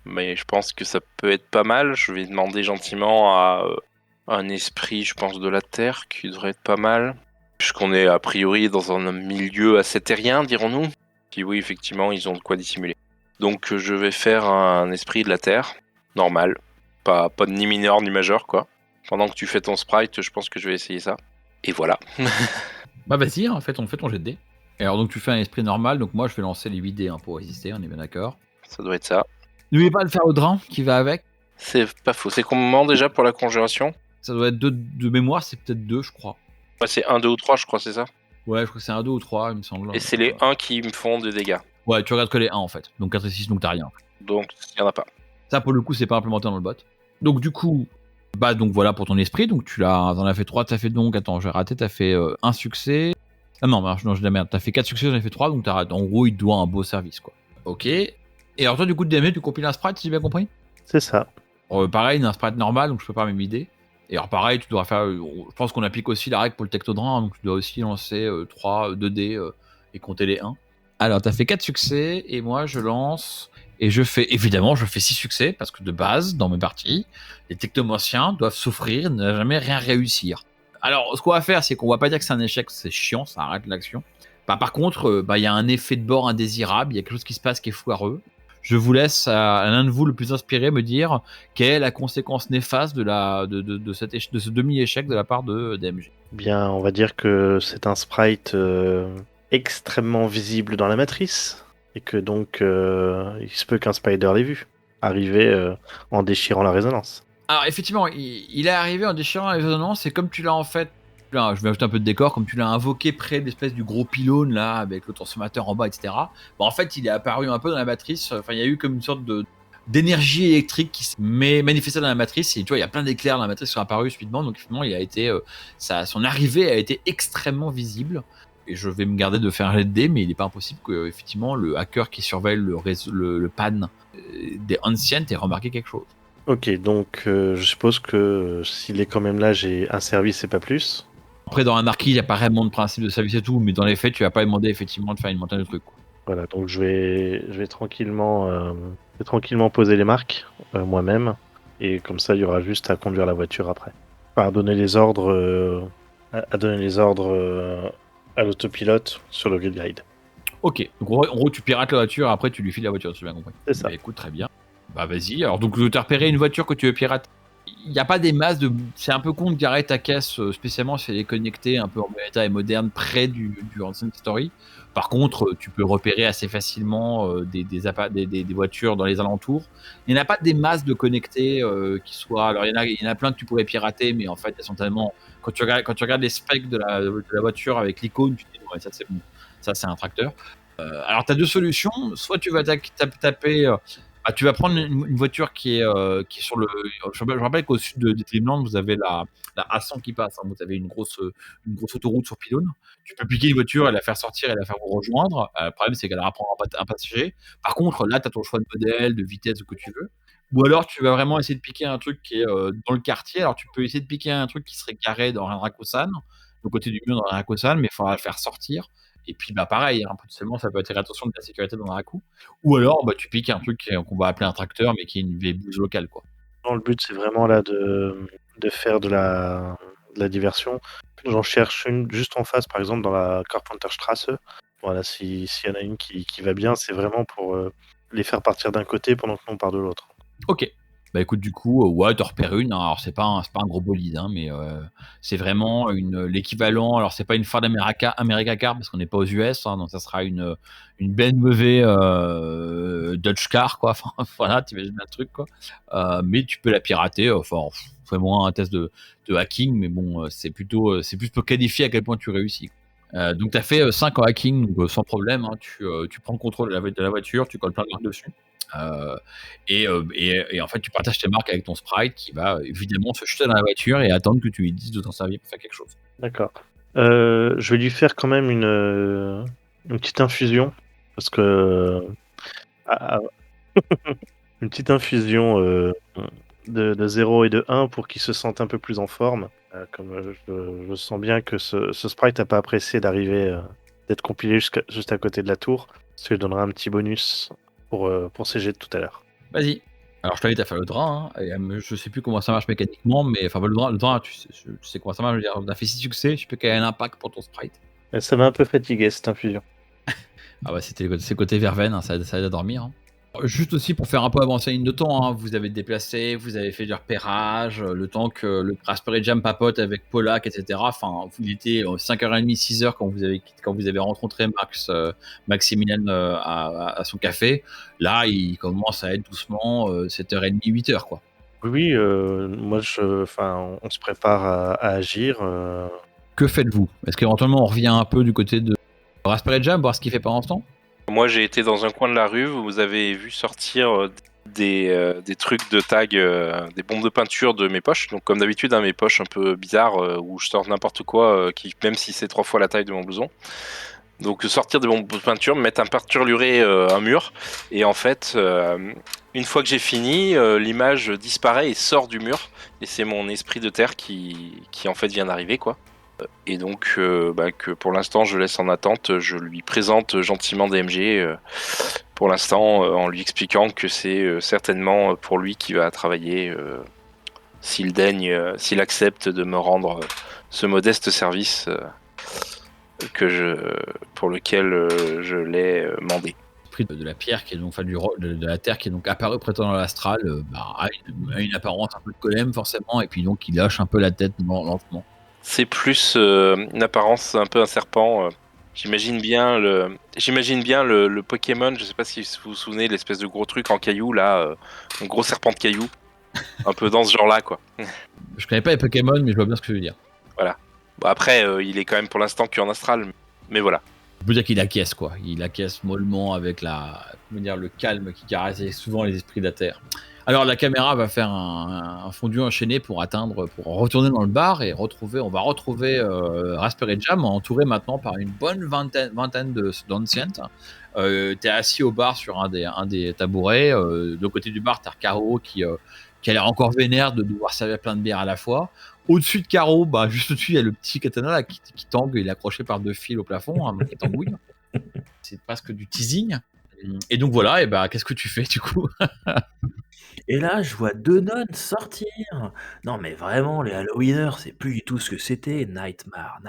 Mais je pense que ça peut être pas mal. Je vais demander gentiment à un esprit, je pense, de la Terre qui devrait être pas mal. Puisqu'on est a priori dans un milieu assez terrien, dirons-nous. Puis oui, effectivement, ils ont de quoi dissimuler. Donc je vais faire un esprit de la Terre, normal. Pas de ni mineur ni majeur, quoi. Pendant que tu fais ton sprite, je pense que je vais essayer ça. Et voilà. Bah, vas-y, en fait, on fait ton jet de dés. Et alors, donc, tu fais un esprit normal. Donc, moi, je vais lancer les 8 dés hein, pour résister. On est bien d'accord. Ça doit être ça. N'oubliez pas de faire le drain qui va avec. C'est pas faux. C'est comment déjà pour la conjuration? Ça doit être 2 de mémoire. C'est peut-être 2, je crois. Ouais, c'est 1, 2 ou 3, je crois, c'est ça? Ouais, je crois que c'est un 2 ou 3, il me semble. Et c'est les 1 qui me font des dégâts. Ouais, tu regardes que les 1 en fait. Donc 4 et 6, donc t'as rien. Donc, il n'y en a pas. Ça, pour le coup, c'est pas implémenté dans le bot. Donc, du coup, bah, donc voilà pour ton esprit. Donc, t'en as fait 3. T'as fait donc, attends, j'ai raté. T'as fait un succès. Ah non, je dis la merde. T'as fait 4 succès, j'en ai fait 3. Donc, en gros, il te doit un beau service, quoi. Ok. Et alors, toi, du coup, DMG, tu compiles un sprite, si j'ai bien compris? C'est ça. Pareil, un sprite normal, donc je peux pas m'aider. Et alors, pareil, tu dois faire. Je pense qu'on applique aussi la règle pour le tectodrin. Donc, tu dois aussi lancer 2 dés et compter les 1. Alors, t'as fait 4 succès. Et moi, je lance. Et je fais 6 succès, parce que de base, dans mes parties, les technomanciens doivent souffrir, ne jamais rien réussir. Alors, ce qu'on va faire, c'est qu'on va pas dire que c'est un échec, c'est chiant, ça arrête l'action. Bah, par contre, il y a un effet de bord indésirable, il y a quelque chose qui se passe qui est foireux. Je vous laisse à l'un de vous le plus inspiré me dire quelle est la conséquence néfaste de ce demi-échec de la part de DMG. Bien, on va dire que c'est un sprite extrêmement visible dans la matrice. Et que donc, il se peut qu'un spider l'ait vu arriver en déchirant la résonance. Alors effectivement, il est arrivé en déchirant la résonance et comme tu l'as en fait, là, je vais ajouter un peu de décor, comme tu l'as invoqué près de l'espèce du gros pylône là, avec le transformateur en bas, etc. Bah, en fait, il est apparu un peu dans la matrice, enfin il y a eu comme une sorte d'énergie électrique qui s'est manifestée dans la matrice et tu vois, il y a plein d'éclairs dans la matrice qui sont apparus subitement, donc finalement, il a été, son arrivée a été extrêmement visible. Et je vais me garder de faire un jet de dés, mais il n'est pas impossible que effectivement le hacker qui surveille le pan des Ancients ait remarqué quelque chose. Ok, donc je suppose que s'il est quand même là, j'ai un service et pas plus. Après, dans Anarchy, il n'y a pas vraiment de principe de service et tout, mais dans les faits, tu vas pas demander effectivement de faire une montagne de trucs. Quoi. Voilà, donc je vais tranquillement poser les marques moi-même. Et comme ça, il y aura juste à conduire la voiture après. Enfin, à donner les ordres, à l'autopilote sur le grid guide. Ok, donc en gros, tu pirates la voiture, après tu lui files la voiture, si j'ai bien compris. C'est ça. Bah écoute, très bien. Bah vas-y, alors donc tu as repéré une voiture que tu veux pirater. Il n'y a pas des masses de. C'est un peu con de garer ta caisse, spécialement si elle est connectée un peu en bêta et moderne, près du Ancient Story. Par contre, tu peux repérer assez facilement des voitures dans les alentours. Il n'y en a pas des masses de connectés qui soient. Alors, il y en a plein que tu pourrais pirater, mais en fait, elles sont tellement. Quand tu regardes les specs de la voiture avec l'icône, tu te dis, ouais, ça c'est bon. Ça, c'est un tracteur. Alors, tu as deux solutions. Soit tu vas taper. Tu vas prendre une voiture qui est sur le. Je rappelle qu'au sud de Dreamland, vous avez la A100 qui passe. Hein. Vous avez une grosse autoroute sur pylône. Tu peux piquer une voiture et la faire sortir et la faire vous rejoindre. Le problème, c'est qu'elle va prendre un passager. Par contre, là, tu as ton choix de modèle, de vitesse, ce que tu veux. Ou alors tu vas vraiment essayer de piquer un truc qui est dans le quartier. Alors tu peux essayer de piquer un truc qui serait carré dans un Rakusan, le côté du mur dans un Rakusan, mais il faudra le faire sortir. Et puis bah pareil, hein, potentiellement ça peut attirer l'attention de la sécurité dans un Raku. Ou alors bah tu piques un truc qu'on va appeler un tracteur, mais qui est une vieille bouse locale, quoi. Non, le but, c'est vraiment là de faire de la diversion. J'en cherche une juste en face, par exemple, dans la Carpenterstraße. Voilà, s'il y en a une qui va bien, c'est vraiment pour les faire partir d'un côté pendant que nous on part de l'autre. Ok. Bah écoute, du coup, ouais, t'en repères une. Hein. Alors c'est pas un gros bolide, hein, mais c'est vraiment l'équivalent. Alors c'est pas une Ford America Car parce qu'on n'est pas aux US, hein, donc ça sera une BMW Dodge Car, quoi. Enfin, voilà, t'imagines bien le truc, quoi. Mais tu peux la pirater. Enfin, fais-moi un test de hacking, mais bon, c'est plus pour qualifier à quel point tu réussis. Donc tu as fait 5 en hacking, donc, sans problème. Hein. Tu prends le contrôle de la voiture, tu colles plein de marques dessus. Et en fait, tu partages tes marques avec ton sprite qui va évidemment se jeter dans la voiture et attendre que tu lui dises de t'en servir pour faire quelque chose. D'accord. Je vais lui faire quand même une petite infusion. Parce que. ah, une petite infusion de 0 et de 1 pour qu'il se sente un peu plus en forme. Comme je sens bien que ce sprite n'a pas apprécié d'être compilé juste à côté de la tour. Ce qui lui donnera un petit bonus pour ses jets de tout à l'heure. Vas-y. Alors je t'invite à faire le drain. Hein, et, je sais plus comment ça marche mécaniquement, mais enfin le drain, tu sais comment ça marche. Je veux dire, on a fait 6 succès, je sais plus quel est l'impact pour ton sprite. Ça m'a un peu fatigué cette infusion. Ah bah c'est côté verveine, hein, ça aide à dormir. Hein. Juste aussi pour faire un peu avancer la ligne de temps, hein, vous avez déplacé, vous avez fait du repérage, le temps que le Raspberry Jam papote avec Polak, etc. Enfin, vous étiez 5h30, 6h quand vous avez rencontré Maximilian à son café. Là, il commence à être doucement 7h30, 8h, quoi. Oui, moi, on se prépare à agir. Que faites-vous? Est-ce qu'éventuellement on revient un peu du côté de Raspberry Jam, voir ce qu'il fait pendant ce temps? Moi, j'ai été dans un coin de la rue, vous avez vu sortir des trucs de tag, des bombes de peinture de mes poches. Donc, comme d'habitude, hein, mes poches un peu bizarres où je sors n'importe quoi, même si c'est 3 fois la taille de mon blouson. Donc, sortir des bombes de peinture, mettre un peinturluré un mur. Et en fait, une fois que j'ai fini, l'image disparaît et sort du mur. Et c'est mon esprit de terre qui en fait vient d'arriver, quoi. Et donc, que pour l'instant, je laisse en attente. Je lui présente gentiment DMG, pour l'instant, en lui expliquant que c'est certainement pour lui qui va travailler, s'il accepte de me rendre ce modeste service pour lequel je l'ai mandé. L'esprit de la pierre qui est donc, enfin, de la terre qui est donc apparu prétendant l'astral, a une apparence un peu de golem forcément, et puis donc il lâche un peu la tête lentement. C'est plus une apparence un peu un serpent. J'imagine bien le Pokémon. Je sais pas si vous vous souvenez, l'espèce de gros truc en caillou là, un gros serpent de caillou, un peu dans ce genre-là, quoi. Je connais pas les Pokémon, mais je vois bien ce que je veux dire. Voilà. Bon, après, il est quand même pour l'instant qu'en astral, mais voilà. Je peux dire qu'il acquiesce, quoi. Il acquiesce mollement avec le calme qui caractérise souvent les esprits de la Terre. Alors la caméra va faire un fondu enchaîné pour retourner dans le bar et on va retrouver Raspberry Jam entouré maintenant par une bonne vingtaine d'anciens. T'es assis au bar sur un des tabourets. De côté du bar, t'as Caro qui a l'air encore vénère de devoir servir plein de bières à la fois. Au-dessus de Caro, juste au-dessus, il y a le petit katana là, qui tangue, il est accroché par 2 fils au plafond, hein, qui tangouille. C'est presque du teasing. Et donc voilà, et qu'est-ce que tu fais du coup? Et là, je vois 2 nonnes sortir. Non, mais vraiment, les Halloweeners, c'est plus du tout ce que c'était. Nightmare.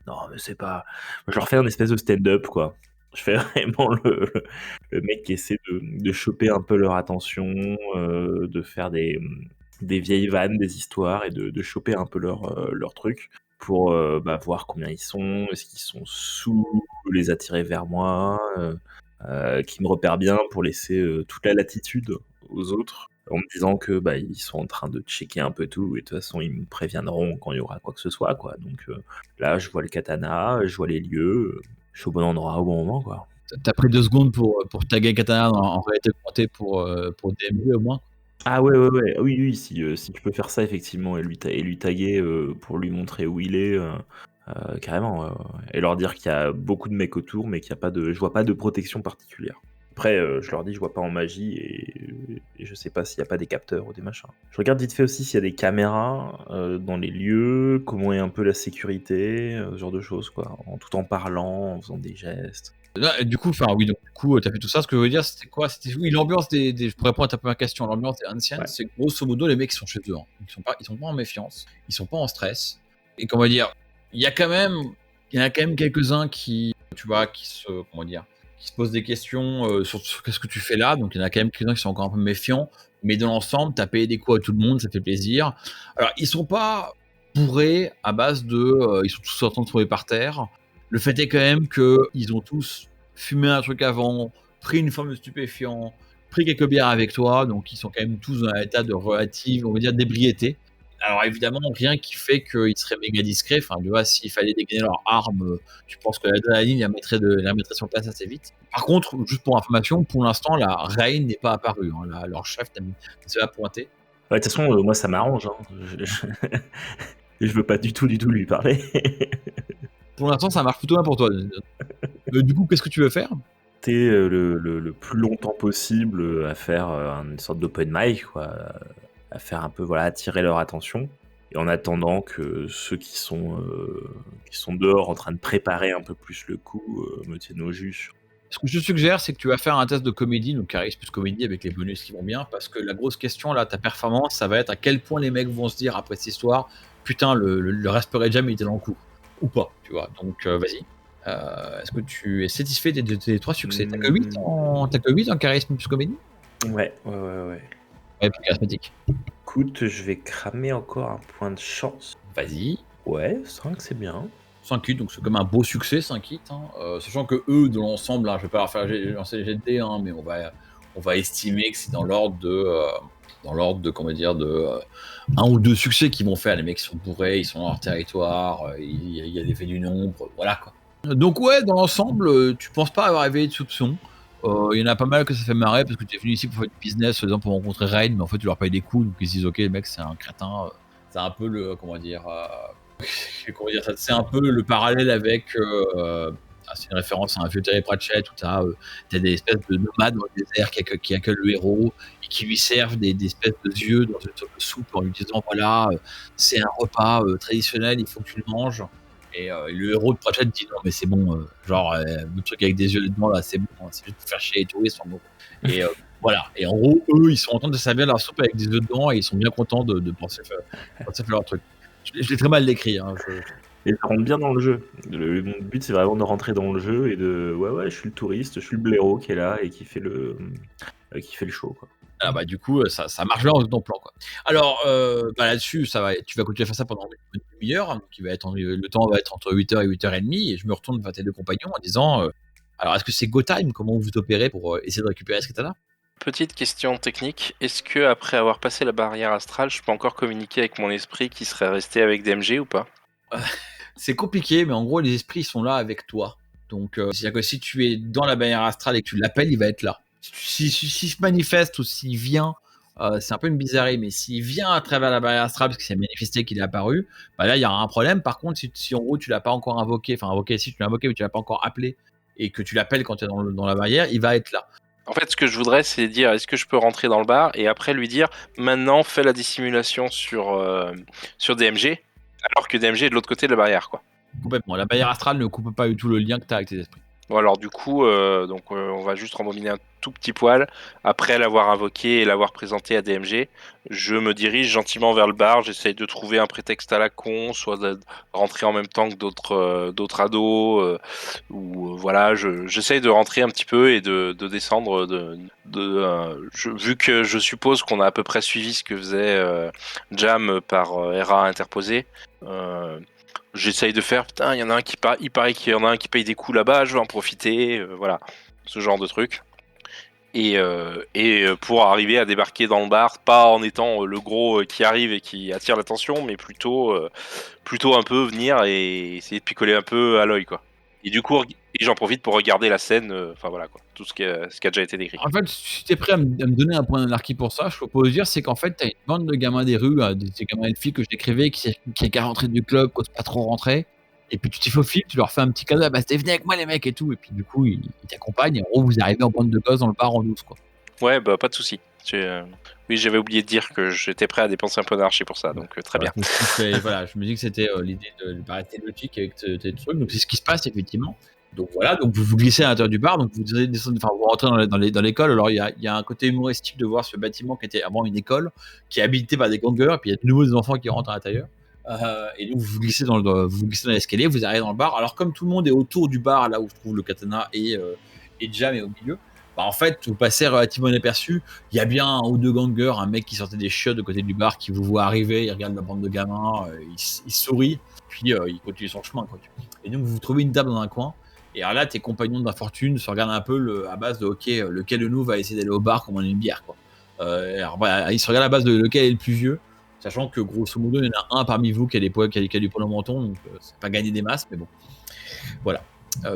Non, mais c'est pas. Je leur fais un espèce de stand-up, quoi. Je fais vraiment le mec qui essaie de choper un peu leur attention, de faire des vieilles vannes, des histoires et de choper un peu leur truc pour voir combien ils sont, est-ce qu'ils sont sous, les attirer vers moi, qui me repèrent bien pour laisser toute la latitude aux autres en me disant que ils sont en train de checker un peu tout et de toute façon ils me préviendront quand il y aura quoi que ce soit, quoi. Donc là je vois le katana, je vois les lieux, je suis au bon endroit au bon moment, quoi. T'as pris 2 secondes pour taguer katana en réalité augmentée pour DMV au moins. Ah ouais, oui, si tu peux faire ça effectivement et lui taguer pour lui montrer où il est, carrément, et leur dire qu'il y a beaucoup de mecs autour mais je vois pas de protection particulière. Après, je leur dis, je vois pas en magie et je sais pas s'il y a pas des capteurs ou des machins. Je regarde vite fait aussi s'il y a des caméras dans les lieux, comment est un peu la sécurité, ce genre de choses, quoi. Tout en parlant, en faisant des gestes. Là, du coup, t'as fait tout ça. Ce que je veux dire, c'était quoi? Oui, l'ambiance je pourrais répondre à ta première question. L'ambiance des anciens, Ouais. c'est grosso modo les mecs qui sont chez eux. Hein. Ils sont pas en méfiance, ils sont pas en stress. Et comment dire, il y en a quand même quelques-uns qui, tu vois, qui se posent des questions sur qu'est-ce que tu fais là. Donc il y en a quand même quelques-uns qui sont encore un peu méfiants. Mais dans l'ensemble, t'as payé des coups à tout le monde, ça fait plaisir. Alors ils sont pas bourrés à base de, ils sont tous en train de se trouver par terre. Le fait est quand même qu'ils ont tous fumé un truc avant, pris une forme de stupéfiant, pris quelques bières avec toi, donc ils sont quand même tous dans un état de relative, on va dire, d'ébriété. Alors évidemment, rien qui fait qu'ils seraient méga discrets. Enfin, tu vois, s'il fallait dégainer leur arme, tu penses que l'adrénaline la mettrait sur place assez vite. Par contre, juste pour information, pour l'instant, la Rain n'est pas apparue. Hein. Leur chef s'est pas pointé. Ouais, de toute façon, moi, ça m'arrange. Hein. Je veux pas du tout lui parler. Pour l'instant, ça marche plutôt bien pour toi. Du coup, qu'est-ce que tu veux faire? T'es le plus longtemps possible à faire une sorte d'open mic, quoi. À faire un peu, voilà, attirer leur attention. Et en attendant que ceux qui sont dehors en train de préparer un peu plus le coup me tiennent au jus. Ce que je te suggère, c'est que tu vas faire un test de comédie, donc charisme plus comédie avec les bonus qui vont bien, parce que la grosse question, là, ta performance, ça va être à quel point les mecs vont se dire après cette histoire, putain, le Raspberry Jam, il était dans le coup. Ou pas, tu vois. Donc, vas-y. Est-ce que tu es satisfait de tes 3 succès? T'as que 8 en charisme plus comédie? Ouais. Ouais, puis charismatique. Écoute, je vais cramer encore un point de chance. Vas-y. Ouais, 5, c'est bien. 5 hits, donc c'est comme un beau succès, 5 hits. Hein. Sachant que eux, de l'ensemble, hein, je vais pas leur faire lancer les jets de dés, hein, mais on va estimer que c'est dans l'ordre de comment dire, de 1 ou 2 succès qu'ils vont faire. Les mecs sont bourrés, ils sont dans leur territoire, il y a l'effet du nombre, voilà quoi. Donc ouais, dans l'ensemble, tu penses pas avoir éveillé de soupçons. Il y en a pas mal que ça fait marrer parce que tu es venu ici pour faire du business, par exemple pour rencontrer Rain, mais en fait tu leur payes des coups, donc ils se disent ok, le mec c'est un crétin. C'est un peu le, comment dire ça, c'est un peu le parallèle avec c'est une référence à un vieux Terry Pratchett où t'as des espèces de nomades dans le désert qui accueillent le héros et qui lui servent des espèces de yeux dans une sorte de soupe en lui disant voilà, c'est un repas traditionnel, il faut que tu le manges. Et le héros de Pratchett dit non mais c'est bon, le truc avec des yeux dedans là c'est bon, c'est juste pour faire chier les touristes en gros. Et voilà, et en gros eux ils sont en train de servir leur soupe avec des œufs dedans et ils sont bien contents de penser faire leur truc. Je l'ai très mal décrit. Hein, Et ça rentre bien dans le jeu. Mon but, c'est vraiment de rentrer dans le jeu et de... Ouais, je suis le touriste, je suis le blaireau qui est là et qui fait le show, quoi. Ah bah du coup, ça marche bien dans ton plan, quoi. Alors, là-dessus, tu vas continuer à faire ça pendant une demi-heure, hein, le temps va être entre 8h et 8h30, et je me retourne vers tes 2 compagnons en disant, alors est-ce que c'est go time? Comment vous opérez pour essayer de récupérer ce katana? Petite question technique, est-ce que après avoir passé la barrière astrale, je peux encore communiquer avec mon esprit qui serait resté avec DMG ou pas? C'est compliqué, mais en gros, les esprits sont là avec toi. Donc, c'est-à-dire que si tu es dans la barrière astrale et que tu l'appelles, il va être là. S'il se manifeste ou s'il vient, c'est un peu une bizarrerie, mais s'il vient à travers la barrière astrale parce qu'il s'est manifesté, qu'il est apparu, bah là, il y aura un problème. Par contre, si en gros, tu l'as pas encore invoqué, si tu l'as invoqué, mais tu l'as pas encore appelé, et que tu l'appelles quand tu es dans la barrière, il va être là. En fait, ce que je voudrais, c'est dire, est-ce que je peux rentrer dans le bar et après lui dire, maintenant, fais la dissimulation sur DMG, alors que DMG est de l'autre côté de la barrière, quoi. Complètement. La barrière astrale ne coupe pas du tout le lien que tu as avec tes esprits. Bon, alors du coup, on va juste rembobiner un tout petit poil. Après l'avoir invoqué et l'avoir présenté à DMG, je me dirige gentiment vers le bar. J'essaye de trouver un prétexte à la con, soit de rentrer en même temps que d'autres ados, ou voilà, j'essaye de rentrer un petit peu et de descendre. Vu que je suppose qu'on a à peu près suivi ce que faisait Jam par RA interposé. J'essaye de faire, putain, il paraît qu'il y en a un qui paye des coups là-bas, je vais en profiter, voilà, ce genre de truc. Et pour arriver à débarquer dans le bar, pas en étant le gros qui arrive et qui attire l'attention, mais plutôt un peu venir et essayer de picoler un peu à l'œil, quoi. Et du coup, j'en profite pour regarder la scène, enfin voilà quoi, tout ce qui a déjà été décrit. En fait, si t'es prêt à me donner un point d'anarchie pour ça, je peux dire, c'est qu'en fait, t'as une bande de gamins des rues, des gamins et de filles que je décrivais, qui est qu'à rentrer du club, qui n'osent pas trop rentrer, Et puis tu t'y faufiles, tu leur fais un petit cadeau, bah venez avec moi les mecs et tout, et puis du coup ils t'accompagnent, et en gros vous arrivez en bande de gosses dans le bar en douce quoi. Ouais, bah pas de souci. Oui, j'avais oublié de dire que j'étais prêt à dépenser un peu d'argent pour ça, donc très bien. Donc, voilà, je me dis que c'était l'idée de paraître logique avec tes trucs, donc c'est ce qui se passe effectivement. Donc voilà, donc vous glissez à l'intérieur du bar, donc vous descendez, enfin vous rentrez dans l'école. Alors il y a un côté humoristique de voir ce bâtiment qui était avant une école, qui est habité par des gangers, et puis il y a de nouveau des enfants qui rentrent à l'intérieur. Et donc vous glissez dans l'escalier, vous arrivez dans le bar. Alors comme tout le monde est autour du bar, là où se trouve le katana et Jam est au milieu, bah en fait vous passez relativement inaperçu. Il y a bien un ou deux gangers, un mec qui sortait des chiottes de côté du bar qui vous voit arriver, il regarde la bande de gamins, il sourit, puis il continue son chemin quoi. Et donc vous trouvez une table dans un coin. Et alors là, tes compagnons d'infortune se regardent un peu à base de ok, lequel de nous va essayer d'aller au bar commander une bière quoi. Alors voilà, ils se regardent à base de lequel est le plus vieux, sachant que grosso modo, il y en a un parmi vous qui a du poil au menton, donc c'est pas gagner des masses, mais bon. Voilà.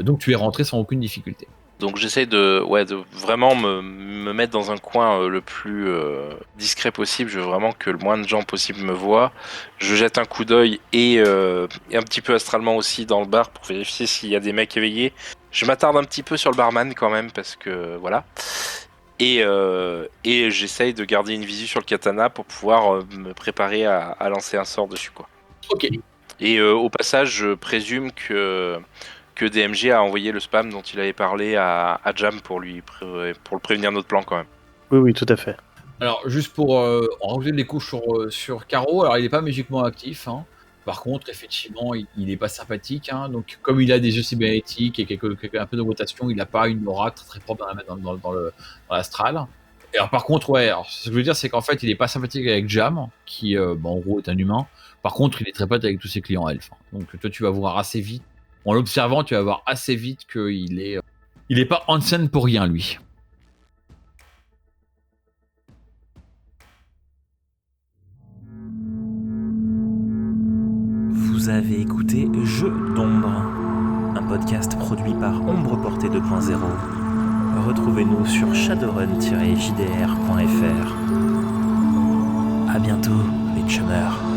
Donc tu es rentré sans aucune difficulté. Donc j'essaie de vraiment me mettre dans un coin le plus discret possible. Je veux vraiment que le moins de gens possible me voient. Je jette un coup d'œil et un petit peu astralement aussi dans le bar pour vérifier s'il y a des mecs éveillés. Je m'attarde un petit peu sur le barman quand même parce que voilà. Et j'essaye de garder une visu sur le katana pour pouvoir me préparer à lancer un sort dessus quoi. Ok. Et au passage, je présume que DMG a envoyé le spam dont il avait parlé à Jam pour le prévenir de notre plan quand même. Oui, tout à fait. Alors, juste pour en rajouter des couches sur Caro, alors il n'est pas magiquement actif. Hein. Par contre, effectivement, il n'est pas sympathique. Hein. Donc, comme il a des yeux cybernétiques et un peu de rotation, il n'a pas une aura très propre dans l'astral. Et alors, par contre, ouais, alors, ce que je veux dire, c'est qu'en fait, il n'est pas sympathique avec Jam, qui en gros est un humain. Par contre, il est très pote avec tous ses clients elfes. Donc, toi, tu vas voir assez vite. En l'observant, tu vas voir assez vite qu'il est pas en scène pour rien, lui. Vous avez écouté Jeux d'ombre, un podcast produit par Ombre Portée 2.0. Retrouvez-nous sur shadowrun-jdr.fr. À bientôt, les chumeurs.